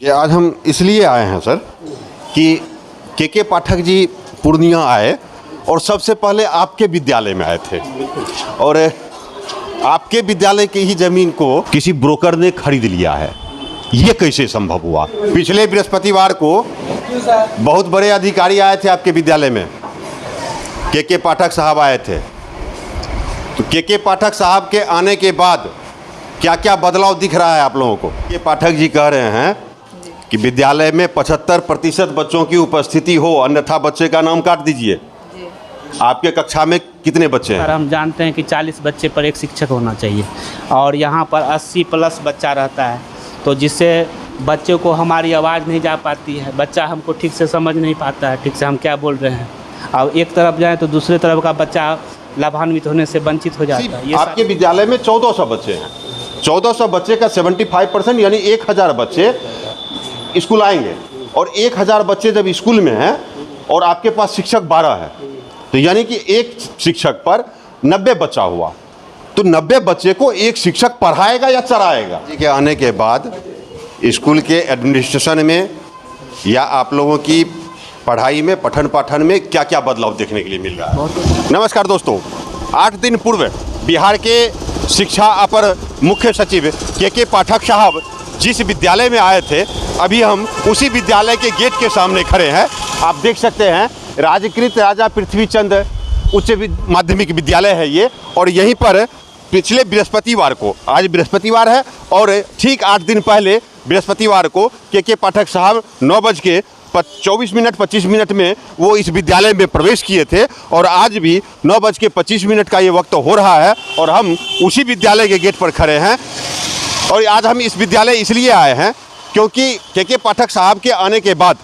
ये आज हम इसलिए आए हैं सर कि के पाठक जी पूर्णिया आए और सबसे पहले आपके विद्यालय में आए थे और आपके विद्यालय की ही ज़मीन को किसी ब्रोकर ने खरीद लिया है। ये कैसे संभव हुआ? पिछले बृहस्पतिवार को बहुत बड़े अधिकारी आए थे आपके विद्यालय में, के पाठक साहब आए थे। तो के पाठक साहब के आने के बाद क्या क्या बदलाव दिख रहा है आप लोगों को? के पाठक जी कह रहे हैं कि विद्यालय में 75% बच्चों की उपस्थिति हो, अन्यथा बच्चे का नाम काट दीजिए। आपके कक्षा में कितने बच्चे हैं? सर हम जानते हैं कि 40 बच्चे पर एक शिक्षक होना चाहिए और यहाँ पर 80+ बच्चा रहता है, तो जिससे बच्चों को हमारी आवाज़ नहीं जा पाती है, बच्चा हमको ठीक से समझ नहीं पाता है ठीक से हम क्या बोल रहे हैं। और एक तरफ जाए तो दूसरे तरफ का बच्चा लाभान्वित होने से वंचित हो जाता है। ये आपके विद्यालय में 1400 बच्चे हैं, 1400 बच्चे का 75% यानी 1000 बच्चे स्कूल आएंगे और 1000 बच्चे जब स्कूल में हैं और आपके पास शिक्षक 12 है तो यानी कि एक शिक्षक पर 90 बच्चा हुआ, तो 90 बच्चे को एक शिक्षक पढ़ाएगा या चराएगा? के आने के बाद स्कूल के एडमिनिस्ट्रेशन में या आप लोगों की पढ़ाई में, पठन पाठन में क्या क्या बदलाव देखने के लिए मिल रहा है? नमस्कार दोस्तों, 8 दिन पूर्व बिहार के शिक्षा अपर मुख्य सचिव के पाठक साहब जिस विद्यालय में आए थे, अभी हम उसी विद्यालय के गेट के सामने खड़े हैं। आप देख सकते हैं राजकृत राजा पृथ्वीचंद उच्च माध्यमिक विद्यालय है ये, और यहीं पर पिछले बृहस्पतिवार को, आज बृहस्पतिवार है और ठीक 8 दिन पहले बृहस्पतिवार को के पाठक साहब 9:24-25 में वो इस विद्यालय में प्रवेश किए थे और आज भी 9:25 का ये वक्त हो रहा है और हम उसी विद्यालय के गेट पर खड़े हैं। और आज हम इस विद्यालय इसलिए आए हैं क्योंकि के पाठक साहब के आने के बाद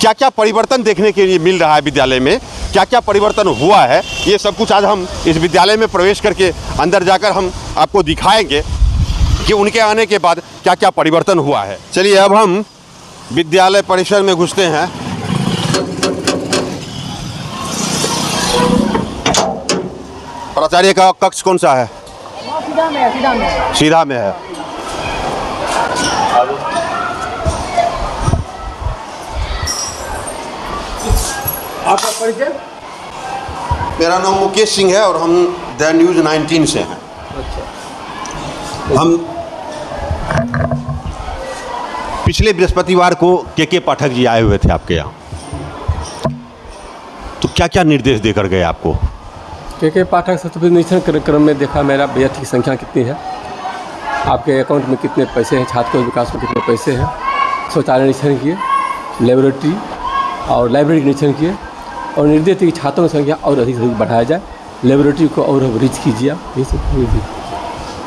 क्या क्या परिवर्तन देखने के लिए मिल रहा है विद्यालय में, क्या क्या परिवर्तन हुआ है, ये सब कुछ आज हम इस विद्यालय में प्रवेश करके अंदर जाकर हम आपको दिखाएंगे कि उनके आने के बाद क्या क्या परिवर्तन हुआ है। चलिए अब हम विद्यालय परिसर में घुसते हैं। प्राचार्य का कक्ष कौन सा है? सीधा में है। आपका परिचय? मेरा नाम मुकेश सिंह है और हम द न्यूज़ 19 से हैं। अच्छा। हम पिछले बृहस्पतिवार को के पाठक जी आए हुए थे आपके यहाँ, तो क्या क्या निर्देश देकर गए आपको? के पाठक से निरीक्षण क्रम में देखा मेरा विद्यार्थी की संख्या कितनी है, आपके अकाउंट में कितने पैसे हैं, छात्र विकास में कितने पैसे हैं, शौचालय निरीक्षण किए, लेबोरेटरी और लाइब्रेरी निरीक्षण किए और निर्देश की छात्रों की संख्या और अधिक से अधिक बढ़ाया जाए, लेबोरेटरी को और रिच कीजिए। ये सब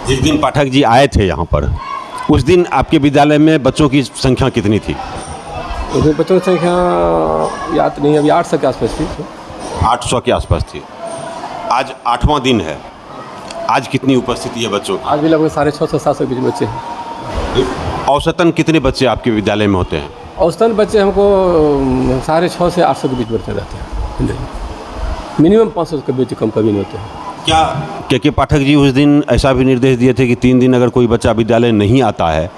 जिस दिन पाठक जी आए थे यहाँ पर, उस दिन आपके विद्यालय में बच्चों की संख्या कितनी थी? उसमें बच्चों की संख्या याद नहीं, अभी 800 के आसपास थी। 800 के आसपास थी। आज 8वां दिन है, आज कितनी उपस्थिति है बच्चों की? आज भी लगभग 650 से 700 के बीच बच्चे हैं। औसतन कितने बच्चे आपके विद्यालय में होते हैं? औसतन बच्चे हमको 650 से 800 के बीच बच्चे रहते हैं, मिनिमम 500 के बीच कम कभी नहीं होते हैं। क्या के पाठक जी उस दिन ऐसा भी निर्देश दिए थे कि 3 दिन अगर कोई बच्चा विद्यालय नहीं आता है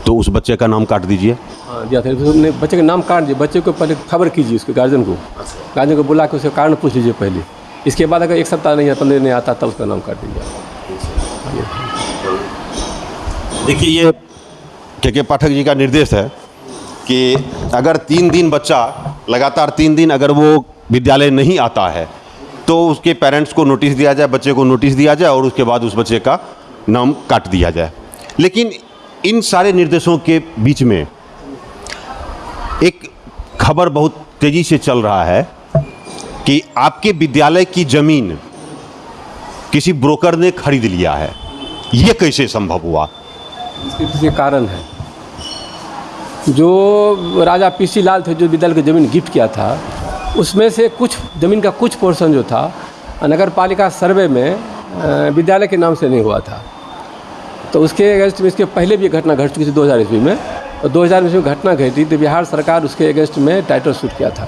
तो उस बच्चे का नाम काट दीजिए? हाँ दिया था, बच्चे का नाम काट दीजिए, बच्चे को पहले खबर कीजिए, उसके गार्जियन को बुला के उसका कारण पूछ लीजिए पहले, इसके बाद अगर 1 सप्ताह नहीं या 15 दिन नहीं आता तब उसका नाम काट दीजिए। देखिए ये के पाठक जी का निर्देश है कि अगर 3 दिन बच्चा लगातार 3 दिन अगर वो विद्यालय नहीं आता है तो उसके पेरेंट्स को नोटिस दिया जाए, बच्चे को नोटिस दिया जाए और उसके बाद उस बच्चे का नाम काट दिया जाए। लेकिन इन सारे निर्देशों के बीच में एक खबर बहुत तेज़ी से चल रहा है कि आपके विद्यालय की ज़मीन किसी ब्रोकर ने खरीद लिया है। ये कैसे संभव हुआ? इसके पीछे कारण है, जो राजा पीसी लाल थे जो विद्यालय की ज़मीन गिफ्ट किया था, उसमें से कुछ ज़मीन का कुछ पोर्शन जो था नगर पालिका सर्वे में विद्यालय के नाम से नहीं हुआ था, तो उसके अगेंस्ट में इसके पहले भी घटना घट चुकी थी 2000 ईस्वी में, और 2000 ईस्वी में घटना घटी तो बिहार सरकार उसके अगेंस्ट में टाइटल सूट किया था।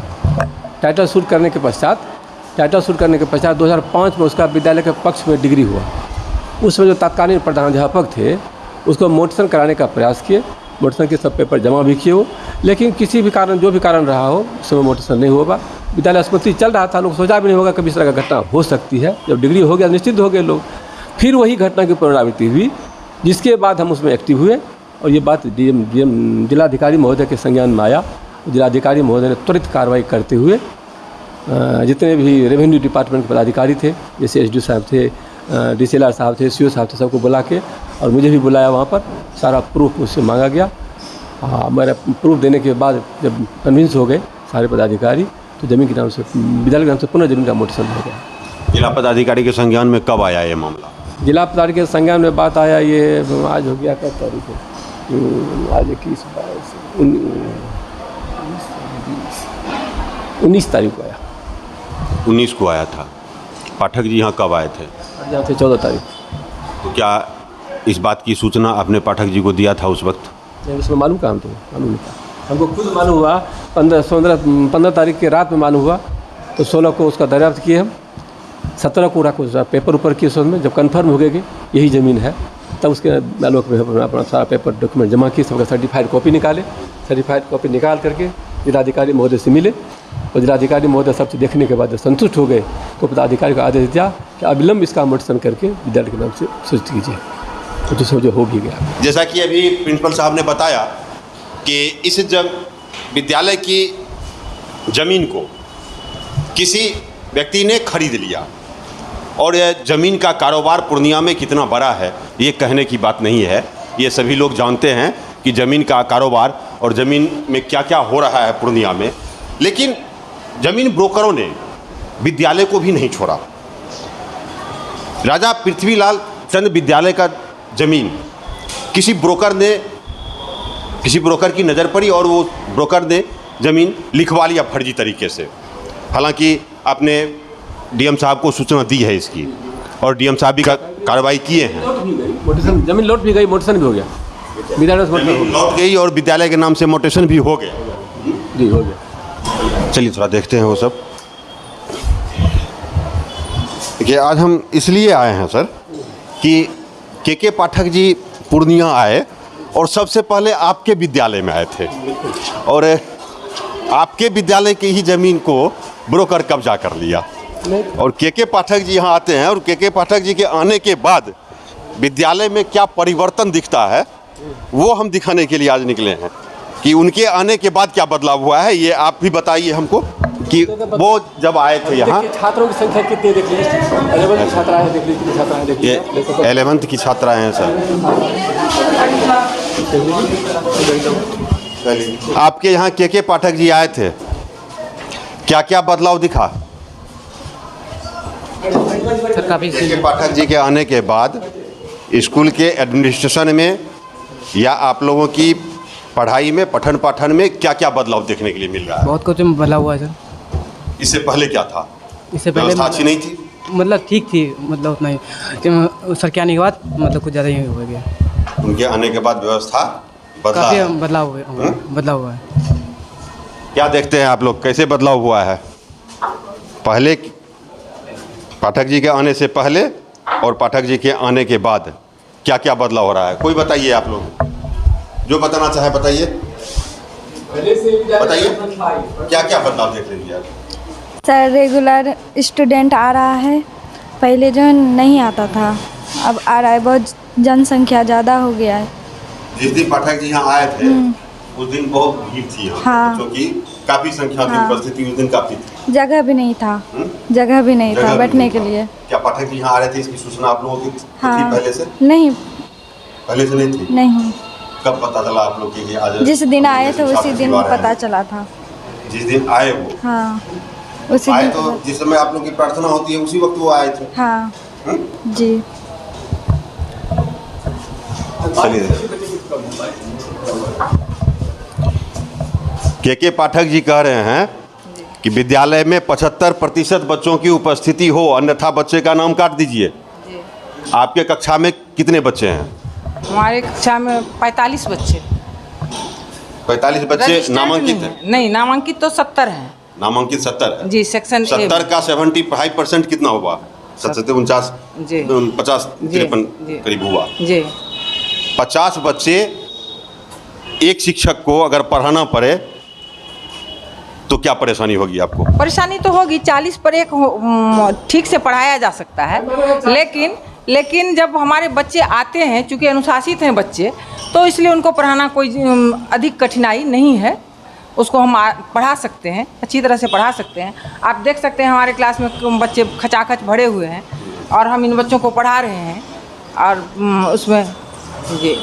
टाइटल सूट करने के पश्चात 2005 में उसका विद्यालय के पक्ष में डिग्री हुआ। उसमें जो तत्कालीन प्रधानाध्यापक थे उसको मोटिवेशन कराने का प्रयास किए, मोटरसाइकिल के सब पेपर जमा भी किए हो, लेकिन किसी भी कारण, जो भी कारण रहा हो, उस समय मोटरसाइकिल नहीं होगा। विद्यालय स्मृति चल रहा था, लोग सोचा भी नहीं होगा कभी इस तरह का घटना हो सकती है। जब डिग्री हो गया निश्चित हो गए लोग। फिर वही घटना की पुनरावृत्ति हुई, जिसके बाद हम उसमें एक्टिव हुए और ये बात डीएम जिलाधिकारी महोदय के संज्ञान में आया। जिलाधिकारी महोदय ने त्वरित कार्रवाई करते हुए जितने भी रेवेन्यू डिपार्टमेंट के पदाधिकारी थे, जैसे एसडीओ साहब थे, डीसीएलआर साहब थे, सीओ साहब थे, सबको बुला के और मुझे भी बुलाया वहाँ पर। सारा प्रूफ उससे मांगा गया। मेरा प्रूफ देने के बाद जब कन्विंस हो गए सारे पदाधिकारी, तो ज़मीन के नाम से, विद्यालय के नाम से पुनः ज़मीन का मोटेशन हो गया। जिला पदाधिकारी के संज्ञान में कब आया ये मामला? जिला पदाधिकारी के संज्ञान में बात आया, ये आज हो गया क्या तारीख है, आज 19 तारीख को आया। 19 को आया था। पाठक जी यहाँ कब आए थे? यहाँ थे 14 तारीख। तो क्या इस बात की सूचना आपने पाठक जी को दिया था उस वक्त? नहीं, उसमें मालूम कहाँ हमको, मालूम नहीं था। हमको खुद मालूम हुआ 15 तारीख की रात में मालूम हुआ, तो 16 को उसका दरियाफ्त किए हम, 17 को रखो पेपर ऊपर किए। उस में जब कन्फर्म हो गया कि यही ज़मीन है, तब उसके आलोक में अपना सारा पेपर डॉक्यूमेंट जमा किए, सबका सर्टिफाइड कॉपी निकाले। सर्टिफाइड कॉपी निकाल करके जिलाधिकारी महोदय से मिले और जिलाधिकारी महोदय सबसे देखने के बाद संतुष्ट हो गए, तो पदाधिकारी को आदेश दिया कि अविलंब इसका मोटेशन करके विद्यालय के नाम से सूचित कीजिए। तो जिसमें जो हो भी गया। जैसा कि अभी प्रिंसिपल साहब ने बताया कि इस विद्यालय की ज़मीन को किसी व्यक्ति ने खरीद लिया और यह ज़मीन का कारोबार पूर्णिया में कितना बड़ा है ये कहने की बात नहीं है। ये सभी लोग जानते हैं कि ज़मीन का कारोबार और ज़मीन में क्या क्या हो रहा है पूर्णिया में। लेकिन ज़मीन ब्रोकरों ने विद्यालय को भी नहीं छोड़ा। राजा पृथ्वीलाल चंद विद्यालय का ज़मीन किसी ब्रोकर की नज़र पड़ी और वो ब्रोकर ने ज़मीन लिखवा लिया फर्जी तरीके से। हालांकि आपने डीएम साहब को सूचना दी है इसकी और डीएम साहब भी कार्रवाई किए हैं। ज़मीन लौट भी गई, मोटेशन भी हो गया, विद्यालय लौट गई और विद्यालय के नाम से मोटेशन भी हो गया। जी हो गया। चलिए थोड़ा देखते हैं वो सब। देखिए आज हम इसलिए आए हैं सर कि के पाठक जी पूर्णिया आए और सबसे पहले आपके विद्यालय में आए थे और आपके विद्यालय की ही ज़मीन को ब्रोकर कब्जा कर लिया। और के पाठक जी यहाँ आते हैं और के पाठक जी के आने के बाद विद्यालय में क्या परिवर्तन दिखता है वो हम दिखाने के लिए आज निकले हैं कि उनके आने के बाद क्या बदलाव हुआ है। ये आप भी बताइए हमको कि वो जब आए थे यहाँ। छात्रों की संख्या कितनी देख लीजिए, 11th की छात्राएं देख लीजिए, छात्राएं देखिए, ये 11th की छात्राएं हैं सर। आपके यहाँ के पाठक जी आए थे, क्या क्या बदलाव दिखा? के पाठक जी के आने के बाद स्कूल के एडमिनिस्ट्रेशन में या आप लोगों की पढ़ाई में, पठन पाठन में क्या क्या बदलाव देखने के लिए मिल रहा है? बहुत कुछ बदलाव हुआ है सर। इससे पहले क्या था? इससे पहले व्यवस्था अच्छी नहीं थी, मतलब ठीक थी, मतलब उतना ही। सर के आने के बाद मतलब कुछ ज़्यादा ही हो गया। उनके आने के बाद व्यवस्था बदला काफ़ी है। बदलाव हुआ है। क्या देखते हैं आप लोग, कैसे बदलाव हुआ है पहले पाठक जी के आने से पहले और पाठक जी के आने के बाद क्या क्या बदलाव हो रहा है? कोई बताइए, आप लोग जो बताना चाहे बताइए, बताइए क्या क्या बदलाव देख लीजिए आप? सर रेगुलर स्टूडेंट आ रहा है, पहले जो नहीं आता था अब आ रहा है, बहुत जनसंख्या ज़्यादा हो गया है। जिस दिन पाठक जी यहाँ आए थे उस दिन बहुत भीड़ थी यहाँ, हाँ। क्योंकि काफ़ी संख्या थी, हाँ। उपस्थिति उस दिन काफ़ी थी। जगह भी नहीं था, जगह भी नहीं था बैठने के लिए। क्या पाठक जी यहाँ आ रहे थे इसकी सूचना आप लोगों की थी पहले से? नहीं, पहले से नहीं थी। नहीं, कब पता चला आप लोग कि आज जिस दिन आए थे उसी दिन पता चला था। जिस दिन आए वो हाँ, उसी आए दिन तो जिस समय आप लोग की प्रार्थना होती है उसी वक्त वो आए थे। हाँ जी। के पाठक जी कह रहे हैं कि विद्यालय में 75% बच्चों की उपस्थिति हो, अन्यथा बच्चे का नाम काट दीजिए। आपके कक्षा में कितने बच्चे हैं? हमारे कक्षा में 45 बच्चे। 45 बच्चे रजिस्टर्ड नामांकित नहीं हैं? है। नहीं, नामांकित तो 70 हैं। नामांकित 70 है जी, सेक्शन 70 का 75% कितना हुआ? 70 49 जी 50 जी, 53 जी। करीब हुआ। जी 50 बच्चे एक शिक्षक को अगर पढ़ाना पड़े तो क्या परेशानी होगी आपको? परेशानी तो होगी, 40 पर 1 ठीक से पढ़ाया जा सकता है, लेकिन जब हमारे बच्चे आते हैं, चूँकि अनुशासित हैं बच्चे, तो इसलिए उनको पढ़ाना कोई अधिक कठिनाई नहीं है। उसको हम पढ़ा सकते हैं, अच्छी तरह से पढ़ा सकते हैं। आप देख सकते हैं हमारे क्लास में बच्चे खचाखच भरे हुए हैं और हम इन बच्चों को पढ़ा रहे हैं। और उसमें जी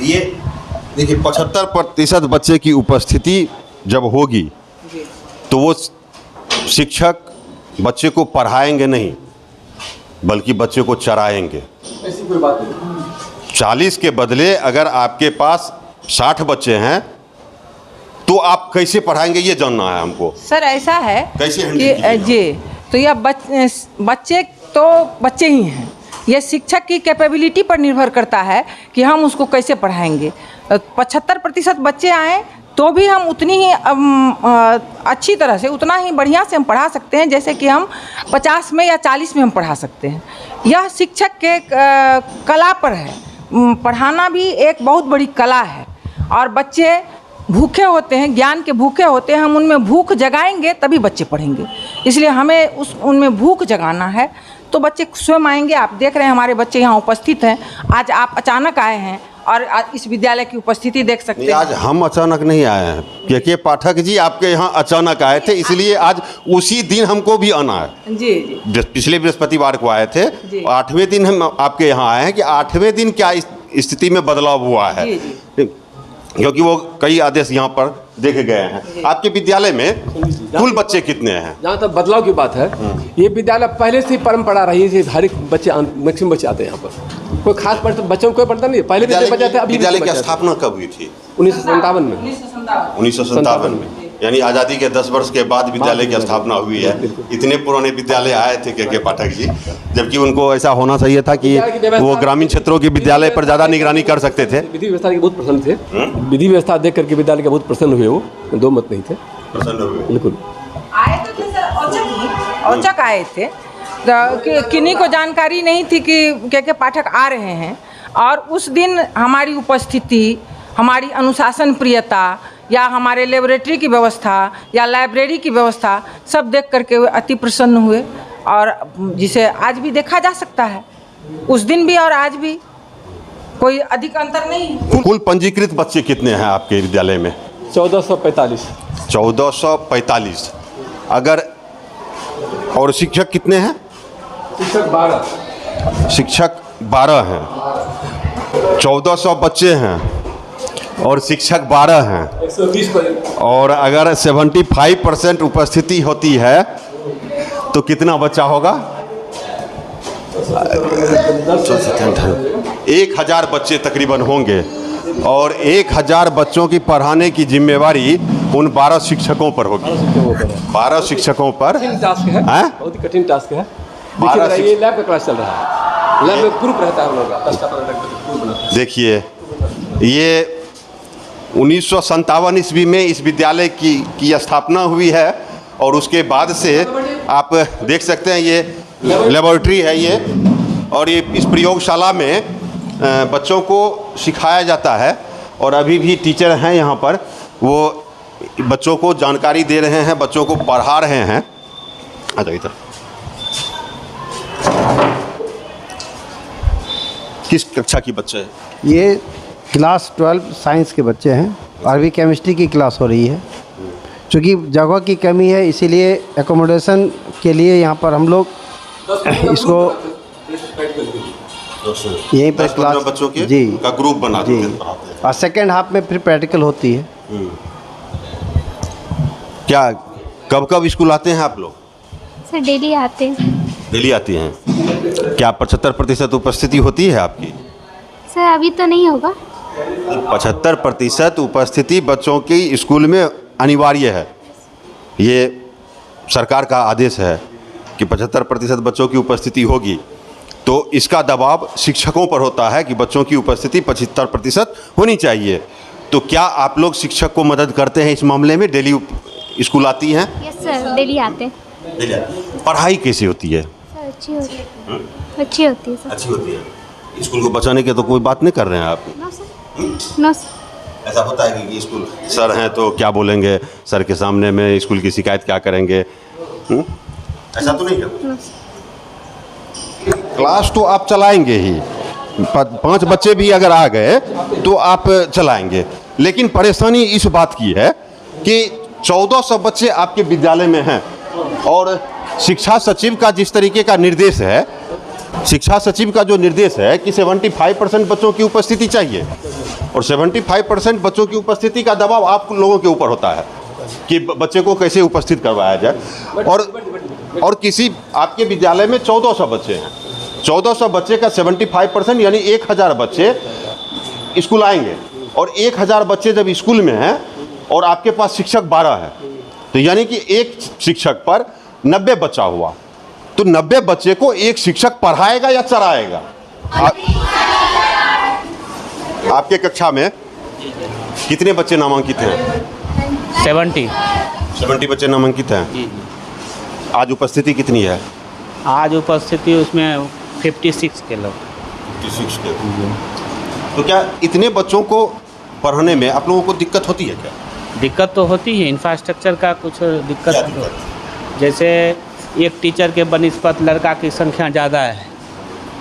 ये देखिए 75% बच्चे की उपस्थिति जब होगी तो वो शिक्षक बच्चे को पढ़ाएंगे नहीं, बल्कि बच्चे को चराएंगे। ऐसी कोई बात नहीं। 40 के बदले अगर आपके पास 60 बच्चे हैं तो आप कैसे पढ़ाएंगे, ये जानना है हमको। सर ऐसा है कैसे हैंडल कि कीजिएगा? जी, तो यह बच्चे तो बच्चे ही हैं, ये शिक्षक की कैपेबिलिटी पर निर्भर करता है कि हम उसको कैसे पढ़ाएंगे। 75% बच्चे आएँ तो भी हम उतनी ही अच्छी तरह से, उतना ही बढ़िया से हम पढ़ा सकते हैं जैसे कि हम 50 में या 40 में हम पढ़ा सकते हैं। यह शिक्षक के कला पर है। पढ़ाना भी एक बहुत बड़ी कला है और बच्चे भूखे होते हैं, ज्ञान के भूखे होते हैं। हम उनमें भूख जगाएंगे तभी बच्चे पढ़ेंगे, इसलिए हमें उनमें भूख जगाना है तो बच्चे स्वयं आएंगे। आप देख रहे हैं हमारे बच्चे यहाँ उपस्थित हैं। आज आप अचानक आए हैं और इस विद्यालय की उपस्थिति देख सकते हैं। आज हम अचानक नहीं आए हैं, के पाठक जी आपके यहाँ अचानक आए थे, इसलिए आज उसी दिन हमको भी आना है। जी जी, पिछले बृहस्पतिवार को आए थे, 8वें दिन हम आपके यहाँ आए हैं कि 8वें दिन क्या स्थिति में बदलाव हुआ है। जी। क्योंकि वो कई आदेश यहाँ पर देखे गए हैं। आपके विद्यालय में कुल बच्चे कितने हैं? जहाँ तक बदलाव की बात है, ये विद्यालय पहले से ही परंपरा रही है, हर एक बच्चे मैक्सिमम बच्चे आते हैं यहाँ पर। कोई खास बच्चों को कोई पढ़ता नहीं, पहले भी बच्चे थे। अभी विद्यालय की स्थापना कब हुई थी? 1957 में। 1957 में, यानी आज़ादी के 10 वर्ष के बाद विद्यालय की स्थापना हुई है। इतने पुराने विद्यालय आए थे के पाठक जी, जबकि उनको ऐसा होना चाहिए था कि वो ग्रामीण क्षेत्रों के विद्यालय पर ज़्यादा निगरानी कर सकते थे। विधि व्यवस्था के बहुत प्रसन्न थे। विधि व्यवस्था देख करके विद्यालय के बहुत प्रसन्न हुए, वो दो मत नहीं थे, प्रसन्न हुए। बिल्कुल आए तो थे सर, औचक आए थे। किन्हीं को जानकारी नहीं थी कि के पाठक आ रहे हैं, और उस दिन हमारी उपस्थिति, हमारी अनुशासन प्रियता या हमारे लेबोरेटरी की व्यवस्था या लाइब्रेरी की व्यवस्था सब देख करके वे अति प्रसन्न हुए, और जिसे आज भी देखा जा सकता है, उस दिन भी और आज भी कोई अधिक अंतर नहीं। कुल पंजीकृत बच्चे कितने हैं आपके विद्यालय में? 1445। 1445। अगर और शिक्षक कितने हैं? शिक्षक 12। शिक्षक 12 हैं। 1400 बच्चे हैं और शिक्षक 12 हैं, 120 पर। और अगर 75% उपस्थिति होती है तो कितना बच्चा होगा? 1000 बच्चे तकरीबन होंगे, और 1000 बच्चों की पढ़ाने की जिम्मेवारी उन 12 शिक्षकों पर होगी। 12 शिक्षकों पर कठिन टास्क है, बहुत ही कठिन टास्क है। 12 देखिए ये लैब का क्लास चल रहा है, लैब में प्रूफ रहता है हम लोग का, 10 का 15 प्रूफ बनाते हैं। देखिए, ये 1957 ईस्वी में इस विद्यालय की स्थापना हुई है, और उसके बाद से आप देख सकते हैं ये लेबोरेटरी है ये, और ये इस प्रयोगशाला में बच्चों को सिखाया जाता है, और अभी भी टीचर हैं यहाँ पर, वो बच्चों को जानकारी दे रहे हैं, बच्चों को पढ़ा रहे हैं। आ जाओ इधर। किस कक्षा की बच्चे हैं? ये क्लास 12 साइंस के बच्चे हैं, और अभी केमिस्ट्री की क्लास हो रही है। चूँकि जगह की कमी है, इसीलिए एकोमोडेशन के लिए यहाँ पर हम लोग इसको यहीं पर क्लास बच्चों के जी का ग्रुप बना जी, और सेकेंड हाफ में फिर प्रैक्टिकल होती है। क्या कब कब स्कूल आते हैं आप लोग? सर डेली आते हैं। डेली आती हैं। क्या 75% उपस्थिति होती है आपकी? सर अभी तो नहीं होगा। 75% उपस्थिति बच्चों की स्कूल में अनिवार्य है। ये सरकार का आदेश है कि 75% बच्चों की उपस्थिति होगी, तो इसका दबाव शिक्षकों पर होता है कि बच्चों की उपस्थिति 75% होनी चाहिए। तो क्या आप लोग शिक्षक को मदद करते हैं इस मामले में? डेली स्कूल आती हैं? यस सर, डेली आते हैं। पढ़ाई कैसी होती है? सर अच्छी होती है। अच्छी होती है सर। अच्छी होती है। स्कूल को बचाने की तो कोई बात नहीं कर रहे हैं आप। No sir, no sir. ऐसा होता है कि स्कूल सर हैं तो क्या बोलेंगे, सर के सामने में स्कूल की शिकायत क्या करेंगे? ऐसा तो नहीं करते। No sir. क्लास तो आप चलाएंगे ही, 5 बच्चे भी अगर आ गए तो आप चलाएंगे, लेकिन परेशानी इस बात की है कि 1400 बच्चे आपके विद्यालय में हैं और शिक्षा सचिव का जिस तरीके का निर्देश है, शिक्षा सचिव का जो निर्देश है कि 75% बच्चों की उपस्थिति चाहिए और 75% बच्चों की उपस्थिति का दबाव आप लोगों के ऊपर होता है कि बच्चे को कैसे उपस्थित करवाया जाए। और किसी आपके विद्यालय में 1400 बच्चे हैं, 1400 बच्चे का 75% यानी 1000 बच्चे स्कूल आएंगे और 1000 बच्चे जब स्कूल में हैं और आपके पास शिक्षक 12 है तो यानी कि एक शिक्षक पर 90 बच्चा हुआ, तो 90 बच्चे को एक शिक्षक पढ़ाएगा या चराएगा? आपके कक्षा में कितने बच्चे नामांकित हैं? 70 बच्चे नामांकित हैं। आज उपस्थिति कितनी है? आज उपस्थिति उसमें 56 के लोग। 56 के। तो क्या इतने बच्चों को पढ़ाने में आप लोगों को दिक्कत होती है क्या? दिक्कत तो होती है, इंफ्रास्ट्रक्चर का कुछ दिक्कत क्या है। दिक्कत? जैसे एक टीचर के बनिस्पत लड़का की संख्या ज़्यादा है,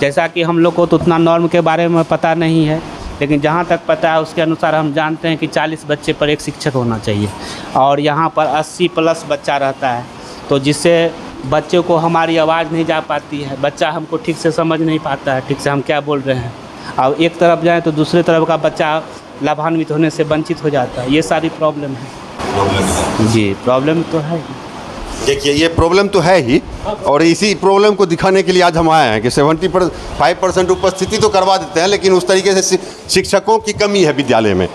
जैसा कि हम लोग को तो उतना नॉर्म के बारे में पता नहीं है, लेकिन जहाँ तक पता है उसके अनुसार हम जानते हैं कि 40 बच्चे पर एक शिक्षक होना चाहिए और यहाँ पर 80+ बच्चा रहता है, तो जिससे बच्चों को हमारी आवाज़ नहीं जा पाती है, बच्चा हमको ठीक से समझ नहीं पाता है ठीक से हम क्या बोल रहे हैं, और एक तरफ जाए तो दूसरे तरफ का बच्चा लाभान्वित होने से वंचित हो जाता है। ये सारी प्रॉब्लम है जी, प्रॉब्लम तो है। देखिए ये प्रॉब्लम तो है ही, और इसी प्रॉब्लम को दिखाने के लिए आज हम आए हैं कि 75% उपस्थिति तो करवा देते हैं, लेकिन उस तरीके से शिक्षकों की कमी है विद्यालय में।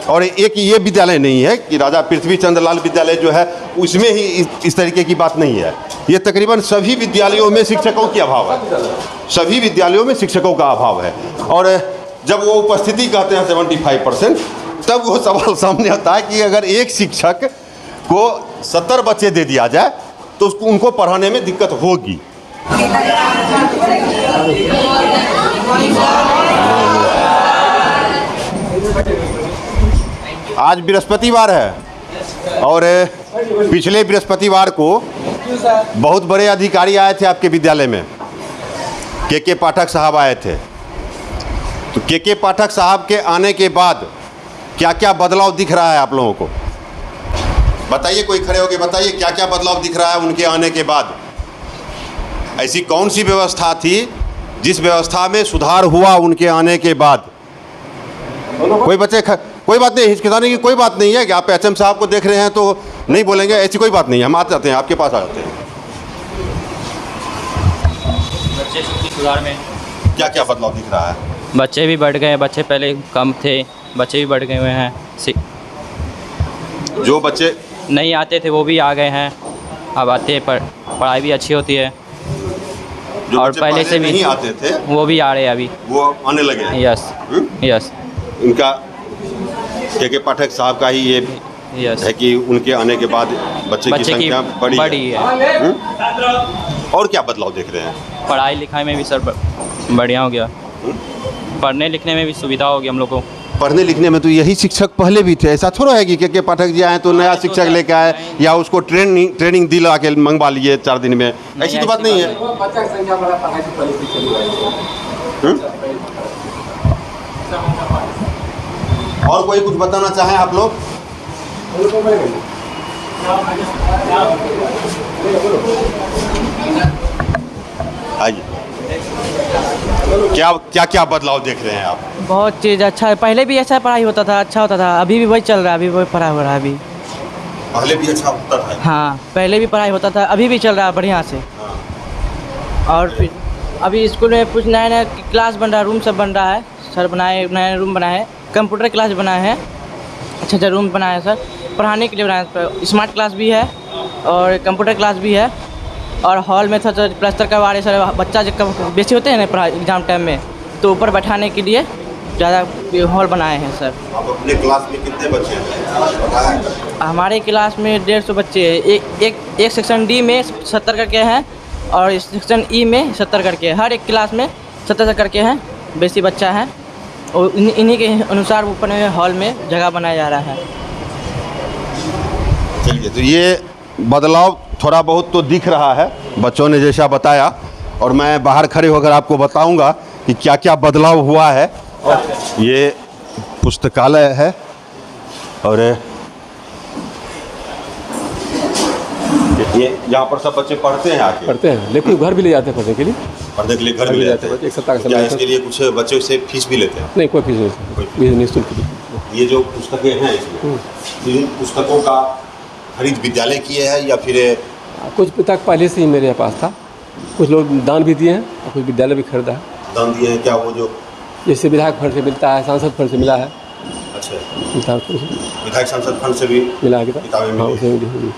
और एक ये विद्यालय नहीं है कि राजा पृथ्वी चंद्र लाल विद्यालय जो है उसमें ही इस तरीके की बात नहीं है, ये तकरीबन सभी विद्यालयों में शिक्षकों की अभाव है, सभी विद्यालयों में शिक्षकों का अभाव है। और जब वो उपस्थिति कहते हैं 75%, तब वो सवाल सामने आता है कि अगर एक शिक्षक को 70 बच्चे दे दिया जाए तो उसको उनको पढ़ाने में दिक्कत होगी। आज बृहस्पतिवार है और पिछले बृहस्पतिवार को बहुत बड़े अधिकारी आए थे आपके विद्यालय में, के पाठक साहब आए थे। तो के पाठक साहब के आने के बाद क्या क्या बदलाव दिख रहा है आप लोगों को? बताइए, कोई खड़े होकर बताइए क्या क्या बदलाव दिख रहा है उनके आने के बाद। ऐसी कौन सी व्यवस्था थी जिस व्यवस्था में सुधार हुआ उनके आने के बाद? कोई बात नहीं, हिचकिचाने की कोई बात नहीं है कि आप एचएम साहब को देख रहे हैं तो नहीं बोलेंगे, ऐसी कोई बात नहीं है। हम आ जाते हैं, आपके पास आ जाते हैं। बच्चे सुधार में क्या क्या बदलाव दिख रहा है? बच्चे भी बढ़ गए, बच्चे पहले कम थे, बच्चे भी बढ़ गए हुए हैं। जो बच्चे नहीं आते थे वो भी आ गए हैं, अब आते हैं, पढ़ाई भी अच्छी होती है। जो और बच्चे पहले से भी नहीं आते थे वो भी आ रहे हैं अभी, वो आने लगे हैं। Yes yes. इनका के पाठक साहब का ही ये यस है कि उनके आने के बाद बच्चे की संख्या बढ़ी है। और क्या बदलाव देख रहे हैं? पढ़ाई लिखाई में भी सर बढ़िया हो गया, पढ़ने लिखने में भी सुविधा होगी हम लोग को। पढ़ने लिखने में तो यही शिक्षक पहले भी थे, ऐसा थोड़ा है कि के पाठक जी आए तो नया शिक्षक लेके आए या उसको ट्रेनिंग दिला के मंगवा लिए 4 दिन में, ऐसी तो बात नहीं है। और कोई कुछ बताना चाहें आप लोग? आइए, क्या बदलाव देख रहे हैं आप? बहुत चीज़ अच्छा है, पहले भी ऐसा पढ़ाई होता था, अच्छा होता था, अभी भी वही चल रहा है, अभी वही पढ़ाई हो रहा है अभी। पहले भी अच्छा होता था? हाँ, पहले भी पढ़ाई होता था, अभी भी चल रहा है बढ़िया से। और फिर अभी स्कूल में कुछ नया नया क्लास बन रहा है, रूम सब बन रहा है, सर बनाए, नया रूम बनाए हैं, कंप्यूटर क्लास बनाए हैं, अच्छा रूम बनाया है सर, पढ़ाने के लिए बनाया। स्मार्ट क्लास भी है और कंप्यूटर क्लास भी है, और हॉल में थोड़ा प्लास्टर करवा रहे सर, बच्चा जब बेसी होते हैं ना पढ़ाई एग्जाम टाइम में, तो ऊपर बैठाने के लिए ज़्यादा हॉल बनाए हैं सर। आप अपने क्लास में कितने बच्चे हैं? हमारे क्लास में 150 बच्चे हैं। एक सेक्शन डी में 70 करके हैं और सेक्शन ई में 70 करके, हर एक क्लास में 70 करके हैं, बेसी बच्चा है और इन्हीं के अनुसार ऊपर में हॉल में जगह बनाया जा रहा है। चलिए, तो ये बदलाव थोड़ा बहुत तो दिख रहा है बच्चों ने जैसा बताया, और मैं बाहर खड़े होकर आपको बताऊंगा कि क्या क्या बदलाव हुआ है। ये पुस्तकालय है और ये यहाँ पर सब बच्चे पढ़ते हैं आके। पढ़ते हैं, लेकिन घर भी ले जाते हैं पढ़ने के लिए। पढ़ने के लिए घर भी ले जाते हैं। एक सप्ताह का क्या समय इसके लिए कुछ बच्चों से फीस भी लेते हैं? नहीं, कोई फीस नहीं, निःशुल्क। ये जो पुस्तकें हैं इसमें, इन पुस्तकों का खरीद विद्यालय किए है या फिर कुछ पुस्तक पहले से ही मेरे पास था, कुछ लोग दान भी दिए हैं और कुछ विद्यालय भी खरीदा है। दान दिए हैं? क्या वो जो जैसे विधायक फंड से मिलता है, सांसद फंड से मिला है। अच्छा, विधायक सांसद फंड से भी मिला है किताबें मिली। बिल्कुल।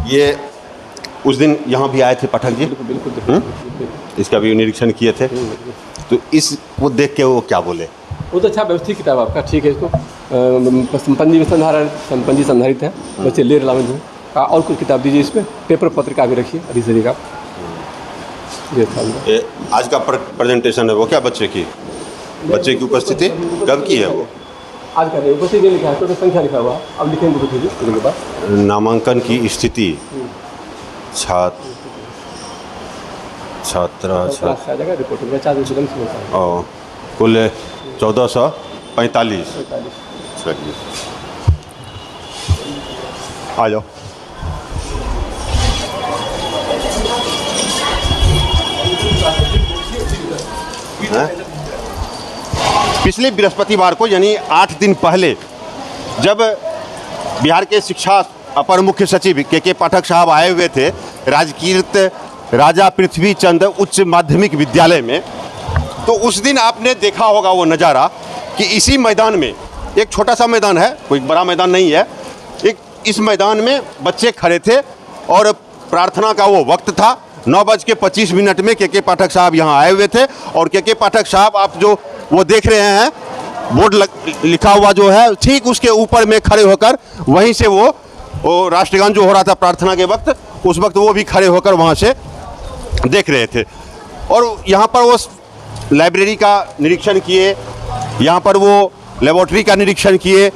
ये उस दिन यहाँ भी आए थे पाठक जी, बिल्कुल। इसका भी निरीक्षण किए थे, तो इसको देख के वो क्या बोले? वो तो अच्छा व्यवस्थित किताब आपका, ठीक है। इसको पंजी संधारित है, बच्चे ले लाभ हैं। और कुछ किताब दीजिए, इसमें पेपर पत्रिका भी रखिए अधिकारी का। ये आज का प्रेजेंटेशन है वो क्या बच्चे की उपस्थिति कब की है? वो आज का उपस्थिति लिखा है, तो संख्या लिखा हुआ, अब लिखेंगे कुछ के बाद। नामांकन की स्थिति छात्र कुल 1445। आ जाओ। पिछले बृहस्पतिवार को यानी 8 दिन पहले जब बिहार के शिक्षा अपर मुख्य सचिव के पाठक साहब आए हुए थे राजकीर्त राजा पृथ्वी चंद उच्च माध्यमिक विद्यालय में, तो उस दिन आपने देखा होगा वो नज़ारा कि इसी मैदान में, एक छोटा सा मैदान है, कोई बड़ा मैदान नहीं है, एक इस मैदान में बच्चे खड़े थे और प्रार्थना का वो वक्त था। 9:25 में के पाठक साहब यहाँ आए हुए थे और के पाठक साहब आप जो वो देख रहे हैं बोर्ड लिखा हुआ जो है, ठीक उसके ऊपर में खड़े होकर वहीं से वो राष्ट्रगान जो हो रहा था प्रार्थना के वक्त, उस वक्त वो भी खड़े होकर वहाँ से देख रहे थे। और यहाँ पर वो लाइब्रेरी का निरीक्षण किए, यहाँ पर वो लेबोरेटरी का निरीक्षण किए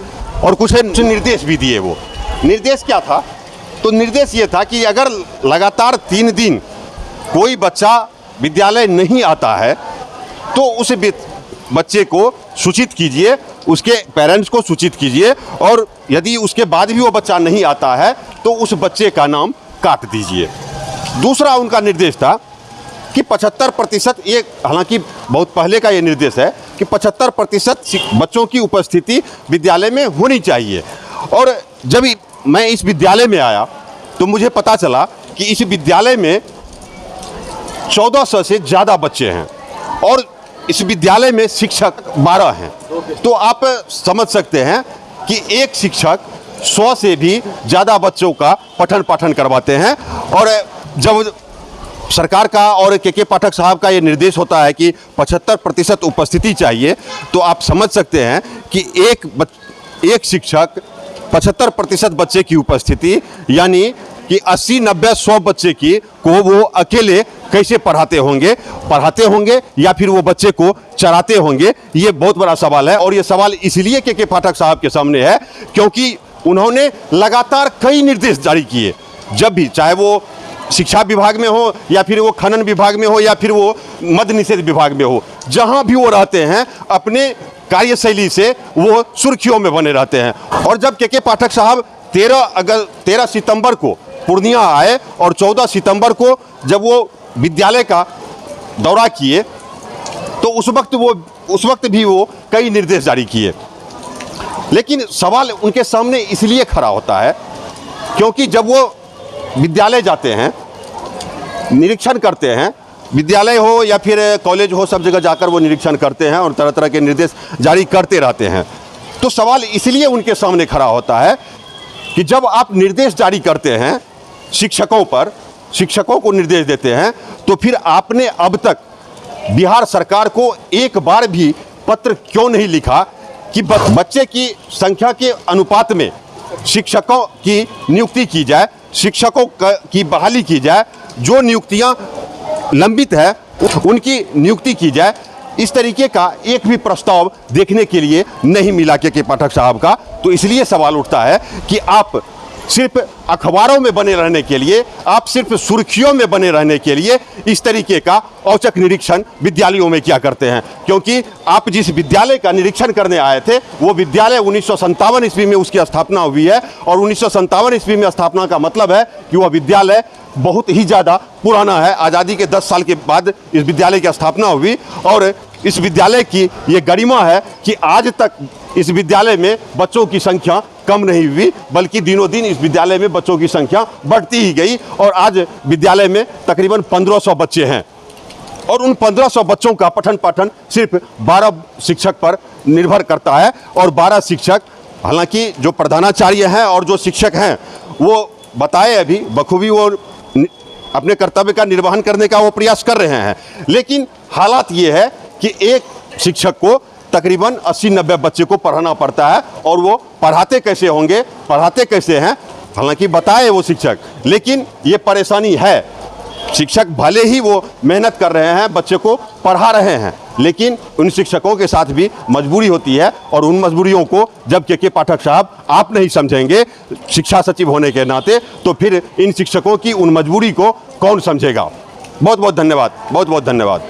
और कुछ निर्देश भी दिए। वो निर्देश क्या था? तो निर्देश ये था कि अगर लगातार 3 दिन कोई बच्चा विद्यालय नहीं आता है तो उस बच्चे को सूचित कीजिए, उसके पेरेंट्स को सूचित कीजिए, और यदि उसके बाद भी वो बच्चा नहीं आता है तो उस बच्चे का नाम काट दीजिए। दूसरा उनका निर्देश था कि 75%, ये हालांकि बहुत पहले का ये निर्देश है कि 75% बच्चों की उपस्थिति विद्यालय में होनी चाहिए। और जब मैं इस विद्यालय में आया तो मुझे पता चला कि इस विद्यालय में 1400 से ज़्यादा बच्चे हैं और इस विद्यालय में शिक्षक 12 हैं। तो आप समझ सकते हैं कि एक शिक्षक 100 से भी ज़्यादा बच्चों का पठन पाठन करवाते हैं। और जब सरकार का और के पाठक साहब का ये निर्देश होता है कि 75% उपस्थिति चाहिए, तो आप समझ सकते हैं कि एक शिक्षक 75% बच्चे की उपस्थिति यानी कि 80, 90, 100 बच्चे की को वो अकेले कैसे पढ़ाते होंगे या फिर वो बच्चे को चराते होंगे, ये बहुत बड़ा सवाल है। और ये सवाल इसलिए के पाठक साहब के सामने है क्योंकि उन्होंने लगातार कई निर्देश जारी किए, जब भी, चाहे वो शिक्षा विभाग में हो या फिर वो खनन विभाग में हो या फिर वो मद्य निषेध विभाग में हो, जहाँ भी वो रहते हैं अपने कार्यशैली से वो सुर्खियों में बने रहते हैं। और जब के पाठक साहब 13 सितंबर को पूर्णिया आए और 14 सितंबर को जब वो विद्यालय का दौरा किए तो उस वक्त भी वो कई निर्देश जारी किए। लेकिन सवाल उनके सामने इसलिए खड़ा होता है क्योंकि जब वो विद्यालय जाते हैं, निरीक्षण करते हैं, विद्यालय हो या फिर कॉलेज हो, सब जगह जाकर वो निरीक्षण करते हैं और तरह तरह के निर्देश जारी करते रहते हैं। तो सवाल इसलिए उनके सामने खड़ा होता है कि जब आप निर्देश जारी करते हैं शिक्षकों को निर्देश देते हैं, तो फिर आपने अब तक बिहार सरकार को एक बार भी पत्र क्यों नहीं लिखा कि बच्चे की संख्या के अनुपात में शिक्षकों की नियुक्ति की जाए, शिक्षकों की बहाली की जाए, जो नियुक्तियां लंबित है उनकी नियुक्ति की जाए। इस तरीके का एक भी प्रस्ताव देखने के लिए नहीं मिला के पाठक साहब का। तो इसलिए सवाल उठता है कि आप सिर्फ अखबारों में बने रहने के लिए, आप सिर्फ सुर्खियों में बने रहने के लिए इस तरीके का औचक निरीक्षण विद्यालयों में क्या करते हैं। क्योंकि आप जिस विद्यालय का निरीक्षण करने आए थे वो विद्यालय 1957 ईस्वी में उसकी स्थापना हुई है, और 1957 ईस्वी में स्थापना का मतलब है कि वह विद्यालय बहुत ही ज़्यादा पुराना है। आज़ादी के 10 साल के बाद इस विद्यालय की स्थापना हुई, और इस विद्यालय की ये गरिमा है कि आज तक इस विद्यालय में बच्चों की संख्या कम नहीं हुई, बल्कि दिनों दिन इस विद्यालय में बच्चों की संख्या बढ़ती ही गई। और आज विद्यालय में तकरीबन 1500 बच्चे हैं, और उन 1500 बच्चों का पठन पाठन सिर्फ 12 शिक्षक पर निर्भर करता है। और 12 शिक्षक, हालांकि जो प्रधानाचार्य हैं और जो शिक्षक हैं वो बताए अभी बखूबी वो अपने कर्तव्य का निर्वहन करने का वो प्रयास कर रहे हैं, लेकिन हालात ये है कि एक शिक्षक को तकरीबन 80-90 बच्चे को पढ़ाना पड़ता है। और वो पढ़ाते कैसे होंगे, पढ़ाते कैसे हैं, हालांकि बताए वो शिक्षक, लेकिन ये परेशानी है। शिक्षक भले ही वो मेहनत कर रहे हैं, बच्चे को पढ़ा रहे हैं, लेकिन उन शिक्षकों के साथ भी मजबूरी होती है। और उन मजबूरियों को जब के पाठक साहब आप नहीं समझेंगे शिक्षा सचिव होने के नाते, तो फिर इन शिक्षकों की उन मजबूरी को कौन समझेगा। बहुत बहुत धन्यवाद, बहुत बहुत धन्यवाद।